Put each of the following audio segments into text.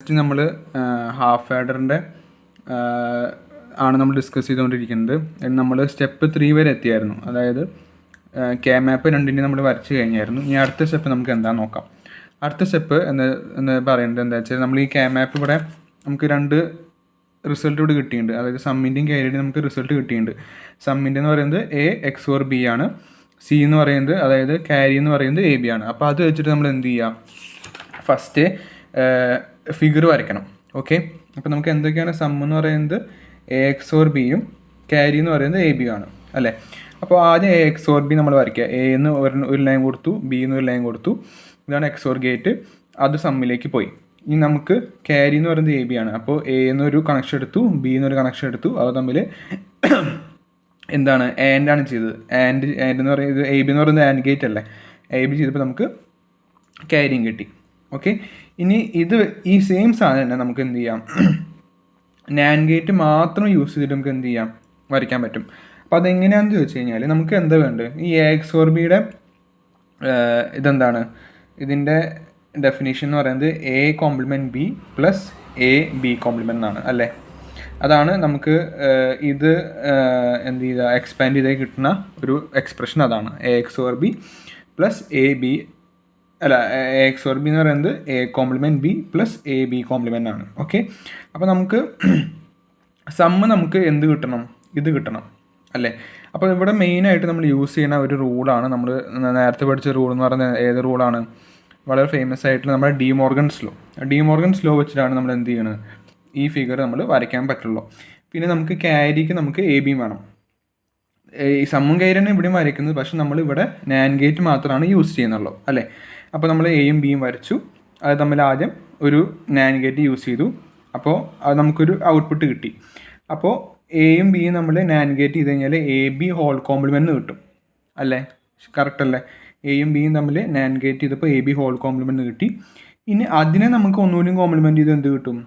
Just നമ്മൾ half ആഡറിൻ്റെ ആണ് നമ്മൾ ഡിസ്കസ് ചെയ്തുകൊണ്ടിരിക്കുന്നത്. നമ്മൾ സ്റ്റെപ്പ് 3 വരെ എത്തിയായിരുന്നു. അതായത് കെ മാപ്പ് രണ്ടിനെ നമ്മൾ വരച്ച് കഴിഞ്ഞായിരുന്നു. ഇനി അടുത്ത സ്റ്റെപ്പ് നമുക്ക് എന്താണെന്ന് നോക്കാം. അടുത്ത സ്റ്റെപ്പ് എന്ന് പറയുന്നത് എന്താ വെച്ചാൽ, നമ്മൾ ഈ കെ മാപ്പ് ഇവിടെ നമുക്ക് 2 റിസൾട്ട് ഇവിടെ കിട്ടിയിട്ടുണ്ട്. അതായത് സമ്മിൻ്റെയും ക്യാരിയുടെയും നമുക്ക് റിസൾട്ട് കിട്ടിയിട്ടുണ്ട്. സമ്മിൻ്റെ എന്ന് പറയുന്നത് എ എക്സ് ഓർ ബി ആണ്. സി എന്ന് പറയുന്നത്, അതായത് ക്യാരി എന്ന് പറയുന്നത് എ ബി ആണ്. അപ്പോൾ അത് വെച്ചിട്ട് നമ്മൾ എന്ത് ചെയ്യുക, ഫസ്റ്റ് ഫിഗർ വരയ്ക്കണം. ഓക്കെ, അപ്പോൾ നമുക്ക് എന്തൊക്കെയാണ് സം എന്ന് പറയുന്നത് എ എക്സ് ഓർ ബിയും ക്യാരി എന്ന് പറയുന്നത് എ ബി ആണ് അല്ലേ. അപ്പോൾ ആദ്യം എ എക്സ് ഓർ ബി നമ്മൾ വരയ്ക്കുക. എ എന്ന് ഒരു ലൈൻ കൊടുത്തു, ബി എന്ന് ഒരു ലൈൻ കൊടുത്തു. ഇതാണ് എക്സ് ഓർ ഗേറ്റ്, അത് സമ്മിലേക്ക് പോയി. ഇനി നമുക്ക് ക്യാരി എന്ന് പറയുന്നത് എ ബി ആണ്. അപ്പോൾ എ എന്നൊരു കണക്ഷൻ എടുത്തു, ബി എന്നൊരു കണക്ഷൻ എടുത്തു. അത് തമ്മിൽ എന്താണ് ആൻഡാണ് ചെയ്തത്. ആൻഡ് എന്ന് പറയുന്നത് എ ബി എന്ന് പറയുന്നത് ആൻഡ് ഗേറ്റ് അല്ലേ. എ ബി ചെയ്തപ്പോൾ നമുക്ക് ക്യാരിയും കിട്ടി. ഓക്കെ, ഇനി ഈ സെയിം സാധനം തന്നെ നമുക്ക് എന്ത് ചെയ്യാം, നാൻഡ് ഗേറ്റ് മാത്രം യൂസ് ചെയ്തിട്ട് നമുക്ക് എന്ത് ചെയ്യാം, വരയ്ക്കാൻ പറ്റും. അപ്പോൾ അതെങ്ങനെയാണെന്ന് ചോദിച്ചു കഴിഞ്ഞാൽ, നമുക്ക് എന്താ വേണ്ടത്, ഈ എ എക്സ് ഓർ ബിയുടെ ഇതെന്താണ്, ഇതിൻ്റെ ഡെഫിനേഷൻ എന്ന് പറയുന്നത് A compliment B plus A B compliment എന്നാണ് അല്ലേ. അതാണ് നമുക്ക് ഇത് എന്ത് ചെയ്താൽ എക്സ്പാൻഡ് ചെയ്താൽ കിട്ടുന്ന ഒരു എക്സ്പ്രഷൻ. അതാണ് A X or B plus A B, അല്ല എ എക്സ് ഓർ ബി എന്ന് പറയുന്നത് A compliment B plus A B compliment ആണ്. ഓക്കെ, അപ്പോൾ നമുക്ക് സമ്മ് നമുക്ക് എന്ത് കിട്ടണം, ഇത് കിട്ടണം അല്ലേ. അപ്പോൾ ഇവിടെ മെയിനായിട്ട് നമ്മൾ യൂസ് ചെയ്യുന്ന ഒരു റൂളാണ്, നമ്മൾ നേരത്തെ പഠിച്ച റൂൾ എന്ന് പറയുന്നത് ഏത് റൂളാണ്, വളരെ ഫേമസ് ആയിട്ടുള്ള നമ്മുടെ ഡി മോർഗൻസ് ലോ വെച്ചിട്ടാണ് നമ്മൾ എന്ത് ചെയ്യണത്, ഈ ഫിഗർ നമ്മൾ വരയ്ക്കാൻ പറ്റുള്ളൂ. പിന്നെ നമുക്ക് ക്യാരിക്ക് നമുക്ക് എ ബിയും വേണം. ഈ സമ്മും ക്യാരിയാണ് ഇവിടെയും വരയ്ക്കുന്നത്, പക്ഷെ നമ്മളിവിടെ നാൻഡ് ഗേറ്റ് മാത്രമാണ് യൂസ് ചെയ്യുന്നുള്ളൂ അല്ലേ. അപ്പോൾ നമ്മൾ എയും ബിയും വരച്ചു, അത് തമ്മിൽ ആദ്യം ഒരു നാൻഡ് ഗേറ്റ് യൂസ് ചെയ്തു. അപ്പോൾ അത് നമുക്കൊരു ഔട്ട്പുട്ട് കിട്ടി. അപ്പോൾ എയും ബിയും നമ്മൾ നാൻഡ് ഗേറ്റ് ചെയ്ത് കഴിഞ്ഞാൽ എ ബി ഹോൾ കോംപ്ലിമെൻറ്റ് കിട്ടും അല്ലേ. കറക്റ്റ് അല്ലേ. എയും ബിയും തമ്മിൽ നാൻഡ് ഗേറ്റ് ചെയ്തപ്പോൾ എ ബി ഹോൾ കോംപ്ലിമെൻറ്റ് കിട്ടി. ഇനി അതിനെ നമുക്ക് ഒന്നുകൂടി കോംപ്ലിമെൻറ്റ് ചെയ്ത് എന്ത് കിട്ടും,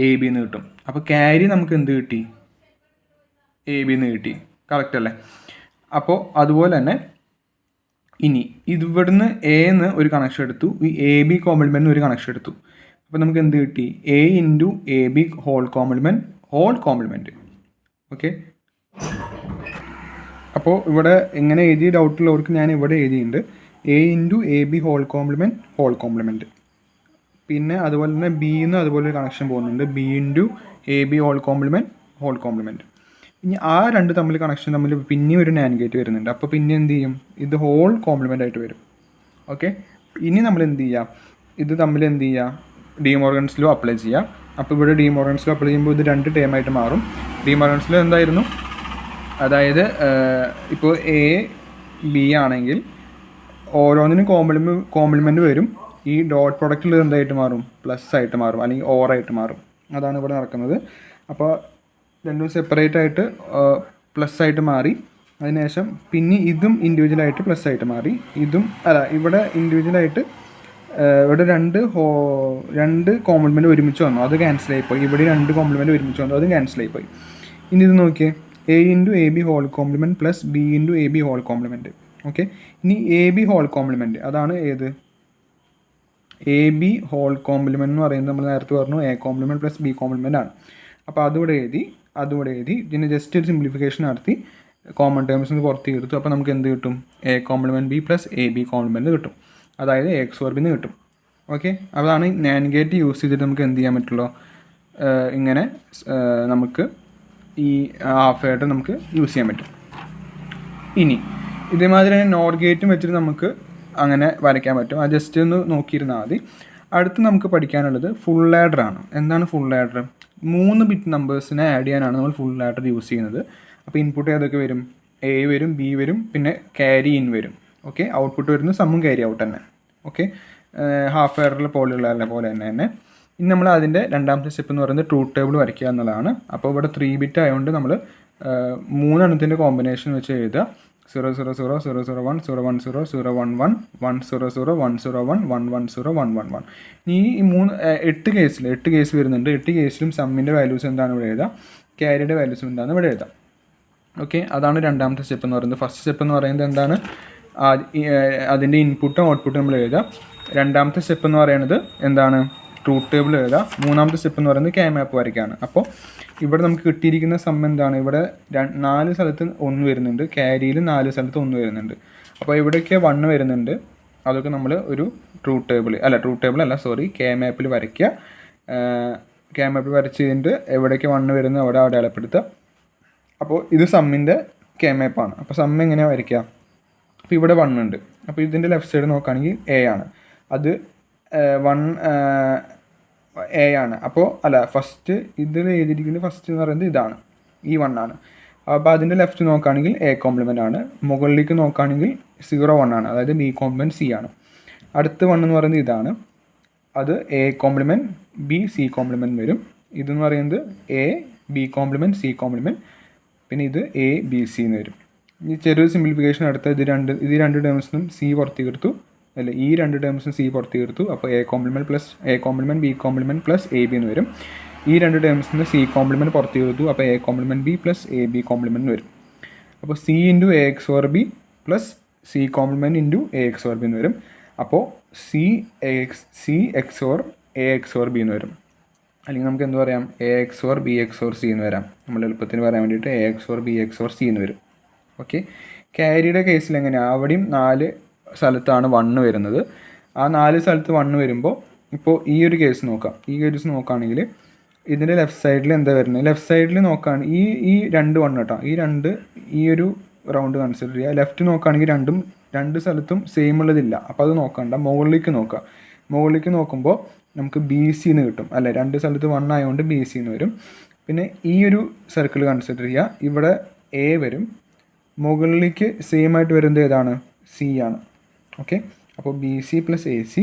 എ ബി എന്ന് കിട്ടും. അപ്പോൾ ക്യാരി നമുക്ക് എന്ത് കിട്ടി, എ ബി എന്ന് കിട്ടി. കറക്റ്റ് അല്ലേ. അപ്പോൾ അതുപോലെ തന്നെ ഇനി ഇവിടുന്ന് എ എന്ന് ഒരു കണക്ഷൻ എടുത്തു, ഈ എ ബി കോംപ്ലിമെൻറ്റ് ഒരു കണക്ഷൻ എടുത്തു. അപ്പോൾ നമുക്ക് എന്ത് കിട്ടി, A into A B whole complement. Okay, അപ്പോൾ ഇവിടെ എങ്ങനെ എഴുതിയ ഡൗട്ടുള്ളവർക്ക് ഞാൻ ഇവിടെ എഴുതിയിട്ടുണ്ട്, A into A B whole complement. പിന്നെ അതുപോലെ തന്നെ ബി എന്ന് അതുപോലെ ഒരു കണക്ഷൻ പോകുന്നുണ്ട്, B into A B whole complement. ഇനി ആ രണ്ട് തമ്മിൽ കണക്ഷൻ തമ്മിൽ പിന്നെ ഒരു നാൻഡ് ഗേറ്റ് വരുന്നുണ്ട്. അപ്പോൾ പിന്നെ എന്ത് ചെയ്യും, ഇത് ഹോൾ കോംപ്ലിമെൻ്റ് ആയിട്ട് വരും. ഓക്കെ, ഇനി നമ്മൾ എന്ത് ചെയ്യുക, ഇത് തമ്മിൽ എന്ത് ചെയ്യുക, ഡി മോർഗൻസ് ലോ അപ്ലൈ ചെയ്യുക. അപ്പോൾ ഇവിടെ ഡി മോർഗൻസ് ലോ അപ്ലൈ ചെയ്യുമ്പോൾ ഇത് 2 ടേമായിട്ട് മാറും. ഡി മോർഗൻസ് ലോ എന്തായിരുന്നു, അതായത് ഇപ്പോൾ എ ബി ആണെങ്കിൽ ഓരോന്നിനും കോംപ്ലിമെൻറ്റ് വരും. ഈ ഡോട്ട് പ്രൊഡക്റ്റിൽ എന്തായിട്ട് മാറും, പ്ലസ് ആയിട്ട് മാറും, അല്ലെങ്കിൽ ഓറായിട്ട് മാറും. അതാണ് ഇവിടെ നടക്കുന്നത്. അപ്പോൾ രണ്ടും സെപ്പറേറ്റ് ആയിട്ട് പ്ലസ് ആയിട്ട് മാറി. അതിനുശേഷം പിന്നെ ഇതും ഇൻഡിവിജ്വലായിട്ട് പ്ലസ് ആയിട്ട് മാറി. ഇവിടെ ഇൻഡിവിജ്വലായിട്ട് ഇവിടെ രണ്ട് കോംപ്ലിമെൻറ്റ് ഒരുമിച്ച് വന്നു, അത് ക്യാൻസലായിപ്പോയി. ഇവിടെ 2 കോംപ്ലിമെൻറ്റ് ഒരുമിച്ച് വന്നു, അതും ക്യാൻസലായിപ്പോയി. ഇനി ഇത് നോക്കിയേ, A into A B whole complement plus B into A B whole complement. Okay, ഇനി എ ബി ഹോൾ കോംപ്ലിമെൻറ്റ്, അതാണ് ഏത്, എ ബി ഹോൾ കോംപ്ലിമെൻറ്റ് എന്ന് പറയുന്നത് നമ്മൾ നേരത്തെ പറഞ്ഞു A compliment plus B compliment ആണ്. അപ്പോൾ അതുകൂടെ എഴുതി ഇതിന് ജസ്റ്റ് ഒരു സിംപ്ലിഫിക്കേഷൻ നടത്തി കോമൺ ടേംസ് പുറത്ത് എടുത്തു. അപ്പോൾ നമുക്ക് എന്ത് കിട്ടും, A compliment B plus A B compliment കിട്ടും, അതായത് എ എക്സ് ഓർ ബി എന്ന് കിട്ടും. ഓക്കെ, അതാണ് നാൻഡ് ഗേറ്റ് യൂസ് ചെയ്തിട്ട് നമുക്ക് എന്ത് ചെയ്യാൻ പറ്റുള്ളൂ, ഇങ്ങനെ നമുക്ക് ഈ ഹാഫ് ആയിട്ട് നമുക്ക് യൂസ് ചെയ്യാൻ പറ്റും. ഇനി ഇതേമാതിരി തന്നെ നോർ ഗേറ്റും വെച്ചിട്ട് നമുക്ക് അങ്ങനെ വരയ്ക്കാൻ പറ്റും. അത് ജസ്റ്റ് ഒന്ന് നോക്കിയിരുന്നാൽ മതി. അടുത്ത് നമുക്ക് പഠിക്കാനുള്ളത് ഫുൾ ആഡർ ആണ്. എന്താണ് ഫുൾ ആഡർ? 3 ബിറ്റ് നമ്പേഴ്സിനെ ആഡ് ചെയ്യാനാണ് നമ്മൾ ഫുൾ ആഡർ യൂസ് ചെയ്യുന്നത്. അപ്പോൾ ഇൻപുട്ട് ഏതൊക്കെ വരും, എ വരും, ബി വരും, പിന്നെ ക്യാരി ഇൻ വരും. ഓക്കെ, ഔട്ട്പുട്ട് വരുന്നത് സമ്മും ക്യാരി ഔട്ട് തന്നെ. ഓക്കെ, ഹാഫ് ആഡറിൽ പോലെ തന്നെ. ഇനി നമ്മൾ അതിൻ്റെ രണ്ടാമത്തെ സ്റ്റെപ്പ് എന്ന് പറയുന്നത് ട്രൂത്ത് ടേബിൾ വരയ്ക്കുക എന്നുള്ളതാണ്. അപ്പോൾ ഇവിടെ 3 ബിറ്റ് ആയതുകൊണ്ട് നമ്മൾ 3 എണ്ണത്തിൻ്റെ കോമ്പിനേഷൻ വെച്ച് എഴുതുക. 000 001 010 011 100 101 110 111. ഈ 8 കേസ് വരുന്നുണ്ട്. 8 കേസിലും സമ്മിൻ്റെ വാല്യൂസ് എന്താണ് ഇവിടെ എഴുതുക, ക്യാരിയുടെ വാല്യൂസ് എന്താണ് ഇവിടെ എഴുതാം. ഓക്കെ, അതാണ് രണ്ടാമത്തെ സ്റ്റെപ്പ് എന്ന് പറയുന്നത്. ഫസ്റ്റ് സ്റ്റെപ്പ് എന്ന് പറയുന്നത് എന്താണ്, അതിൻ്റെ ഇൻപുട്ടും ഔട്ട്പുട്ടും നമ്മൾ എഴുതുക. രണ്ടാമത്തെ സ്റ്റെപ്പ് എന്ന് പറയുന്നത് എന്താണ്, ട്രൂത്ത് ടേബിൾ എഴുതാം. മൂന്നാമത്തെ സ്റ്റെപ്പ് എന്ന് പറയുന്നത് കെ മാപ്പ് വരയ്ക്കാണ്. അപ്പോൾ ഇവിടെ നമുക്ക് കിട്ടിയിരിക്കുന്ന സം എന്താണ്, ഇവിടെ 4 സ്ഥലത്ത് 1 വരുന്നുണ്ട്, ക്യാരിയിൽ 4 സ്ഥലത്ത് 1 വരുന്നുണ്ട്. അപ്പോൾ ഇവിടെയൊക്കെ 1 വരുന്നുണ്ട്, അതൊക്കെ നമ്മൾ ഒരു ട്രൂത്ത് ടേബിൾ അല്ല കെ മാപ്പിൽ വരയ്ക്കുക. കെ മാപ്പിൽ വരച്ച് കഴിഞ്ഞിട്ട് എവിടേക്ക് 1 വരുന്നത് അവിടെ അടയാളപ്പെടുത്തുക. അപ്പോൾ ഇത് സമ്മിൻ്റെ കെ മാപ്പാണ്. അപ്പോൾ സം എങ്ങനെയാണ് വരയ്ക്കുക? അപ്പോൾ ഇവിടെ 1 ഉണ്ട്. അപ്പോൾ ഇതിൻ്റെ ലെഫ്റ്റ് സൈഡ് നോക്കുകയാണെങ്കിൽ എ ആണ്, അത് 1 എ ആണ്. അപ്പോൾ ഫസ്റ്റ് ഇതിൽ എഴുതിയിരിക്കുന്നത് ഫസ്റ്റ് എന്ന് പറയുന്നത് ഇതാണ്, ഈ 1 ആണ്. അപ്പോൾ അതിൻ്റെ ലെഫ്റ്റ് നോക്കുകയാണെങ്കിൽ എ കോംപ്ലിമെൻ്റ് ആണ്, മുകളിലേക്ക് നോക്കുകയാണെങ്കിൽ 0 1 ആണ്, അതായത് ബി കോംപ്ലിമെൻറ്റ് സി ആണ്. അടുത്ത 1 എന്ന് പറയുന്നത് ഇതാണ്, അത് A compliment B C compliment വരും. ഇതെന്ന് പറയുന്നത് A B compliment C compliment, പിന്നെ ഇത് എ ബി സി എന്ന് വരും. ഈ ചെറിയൊരു സിംപ്ലിഫിക്കേഷൻ അടുത്ത ഇത് രണ്ട് ടേംസിനും സി പുറത്തേക്ക് എടുത്തു, ഈ 2 ടേംസിനും സി പുറത്തേക്ക് എടുത്തു. അപ്പോൾ A compliment plus A compliment B compliment plus A B എന്ന് വരും. ഈ 2 ടേംസിന് സി കോംപ്ലിമെൻറ്റ് പുറത്തേക്ക് എടുത്തു, അപ്പോൾ A compliment B plus A B compliment വരും. അപ്പോൾ C into A X or B plus C compliment into A X or B എന്ന് വരും. അപ്പോൾ C X or A X or B എന്ന് വരും. അല്ലെങ്കിൽ നമുക്ക് എന്ത് പറയാം, A X or B X or C എന്ന് വരാം. നമ്മൾ എളുപ്പത്തിന് പറയാൻ വേണ്ടിയിട്ട് A X or B X or C എന്ന് വരും. ഓക്കെ, ക്യാരിയുടെ കേസിൽ എങ്ങനെയാണ്, അവിടെയും 4 സ്ഥലത്താണ് 1 വരുന്നത്. ആ 4 സ്ഥലത്ത് 1 വരുമ്പോൾ ഇപ്പോൾ ഈ ഒരു കേസ് നോക്കുകയാണെങ്കിൽ ഇതിൻ്റെ ലെഫ്റ്റ് സൈഡിൽ എന്താ വരുന്നത്, ലെഫ്റ്റ് സൈഡിൽ നോക്കുകയാണെങ്കിൽ ഈ 2 1 കേട്ടോ, ഈ ഒരു റൗണ്ട് കൺസിഡർ ചെയ്യുക. ലെഫ്റ്റ് നോക്കുകയാണെങ്കിൽ 2 സ്ഥലത്തും സെയിം ഉള്ളതില്ല, അപ്പോൾ അത് നോക്കണ്ട, മുകളിലേക്ക് നോക്കുമ്പോൾ നമുക്ക് ബി സി എന്ന് കിട്ടും, 2 സ്ഥലത്ത് 1 ആയതുകൊണ്ട് ബി സി എന്ന് വരും. പിന്നെ ഈ ഒരു സർക്കിൾ കൺസിഡർ ചെയ്യുക, ഇവിടെ എ വരും, മുകളിലേക്ക് സെയിം ആയിട്ട് വരുന്നത് ഏതാണ്, സി ആണ്. ഓക്കെ, അപ്പോൾ B C plus A C.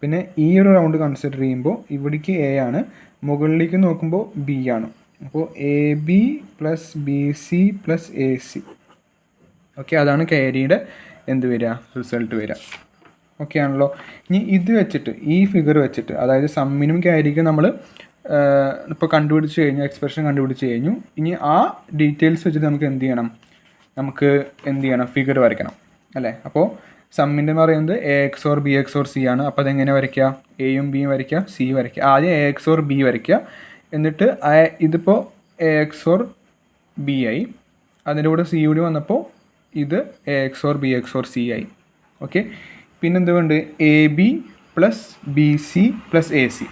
പിന്നെ ഈ ഒരു റൗണ്ട് കൺസിഡർ ചെയ്യുമ്പോൾ ഇവിടേക്ക് എ ആണ്, മുകളിലേക്ക് നോക്കുമ്പോൾ ബി ആണ്. അപ്പോൾ A B plus B C plus A C. Okay, അതാണ് ക്യാരിയുടെ എന്ത് വരിക, റിസൾട്ട് വരിക. ഓക്കെ ആണല്ലോ. ഇനി ഇത് വെച്ചിട്ട്, ഈ ഫിഗർ വെച്ചിട്ട്, അതായത് സമ്മിനും ക്യാരിക്കും നമ്മൾ ഇപ്പോൾ എക്സ്പ്രഷൻ കണ്ടുപിടിച്ച് കഴിഞ്ഞു. ഇനി ആ ഡീറ്റെയിൽസ് വെച്ചിട്ട് നമുക്ക് എന്ത് ചെയ്യണം, ഫിഗർ വരയ്ക്കണം അല്ലേ. അപ്പോൾ സമ്മിൻ്റെ എന്ന് പറയുന്നത് A X or B X or C ആണ്. അപ്പോൾ അതെങ്ങനെ വരയ്ക്കുക, എയും ബിയും വരയ്ക്കുക, സി വരയ്ക്കുക. ആദ്യം എ എക്സ് ഓർ ബി വരയ്ക്കുക, എന്നിട്ട് ഇതിപ്പോൾ എ എക്സ് ഓർ ബി ആയി, അതിൻ്റെ കൂടെ സി കൂടി വന്നപ്പോൾ ഇത് A X or B X or C ആയി. ഓക്കെ, പിന്നെന്തുകൊണ്ട് A B plus B C plus A C.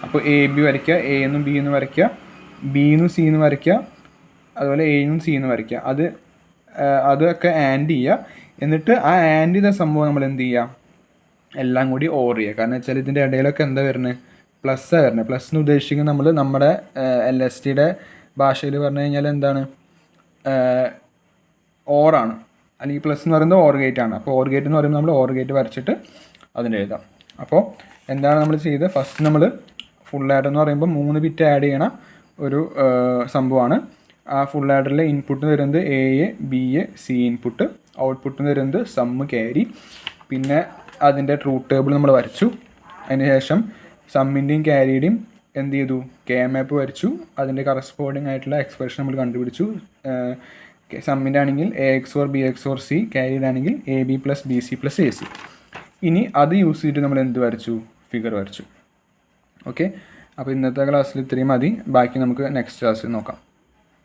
അപ്പോൾ എ ബി വരയ്ക്കുക, എ എന്നും ബി എന്നും വരയ്ക്കുക, ബി എന്നും സി എന്നും വരയ്ക്കുക, അതുപോലെ എ എന്നും സി എന്നും വരയ്ക്കുക. അതൊക്കെ ആൻഡ് ചെയ്യുക. എന്നിട്ട് ആ ആൻഡ് ചെയ്ത സംഭവം നമ്മൾ എന്ത് ചെയ്യുക, എല്ലാം കൂടി ഓവർ ചെയ്യുക. കാരണം വെച്ചാൽ ഇതിൻ്റെ ഇടയിലൊക്കെ എന്താ വരുന്നത്, പ്ലസ്സാണ് വരുന്നത്. പ്ലസ് എന്ന് ഉദ്ദേശിക്കുന്നത് നമ്മുടെ LSTയുടെ ഭാഷയിൽ പറഞ്ഞു കഴിഞ്ഞാൽ എന്താണ്, ഓറാണ്, അല്ലെങ്കിൽ പ്ലസ് എന്ന് പറയുന്നത് ഓർ ഗേറ്റ് ആണ്. അപ്പോൾ ഓർ ഗേറ്റ് എന്ന് പറയുമ്പോൾ നമ്മൾ ഓർ ഗേറ്റ് വരച്ചിട്ട് അതിൻ്റെ എഴുതാം. അപ്പോൾ എന്താണ് നമ്മൾ ചെയ്തത്, ഫസ്റ്റ് നമ്മൾ ഫുൾ ആഡർ എന്ന് പറയുമ്പോൾ 3 ബിറ്റ് ആഡ് ചെയ്യണ ഒരു സംഭവമാണ്. ആ ഫുൾ ആഡറിലെ ഇൻപുട്ട് വരുന്നത് A B C input, output വരുന്നത് സമ്മ് ക്യാരി. പിന്നെ അതിൻ്റെ ട്രൂത്ത് ടേബിൾ നമ്മൾ വരച്ചു. അതിനുശേഷം സമ്മിൻ്റെയും ക്യാരിയുടെയും എന്ത് ചെയ്തു, കെ മാപ്പ് വരച്ചു. അതിൻ്റെ കറസ്പോണ്ടിങ് ആയിട്ടുള്ള എക്സ്പ്രഷൻ നമ്മൾ കണ്ടുപിടിച്ചു. സമ്മിൻ്റെ ആണെങ്കിൽ A X or B X or C, ക്യാരിയുടെ ആണെങ്കിൽ A B plus B C plus A C. ഇനി അത് യൂസ് ചെയ്തിട്ട് നമ്മൾ എന്ത് വരച്ചു, ഫിഗർ വരച്ചു. ഓക്കെ, അപ്പോൾ ഇന്നത്തെ ക്ലാസ്സിൽ ഇത്രയും മതി. ബാക്കി നമുക്ക് നെക്സ്റ്റ് ക്ലാസ്സിൽ നോക്കാം.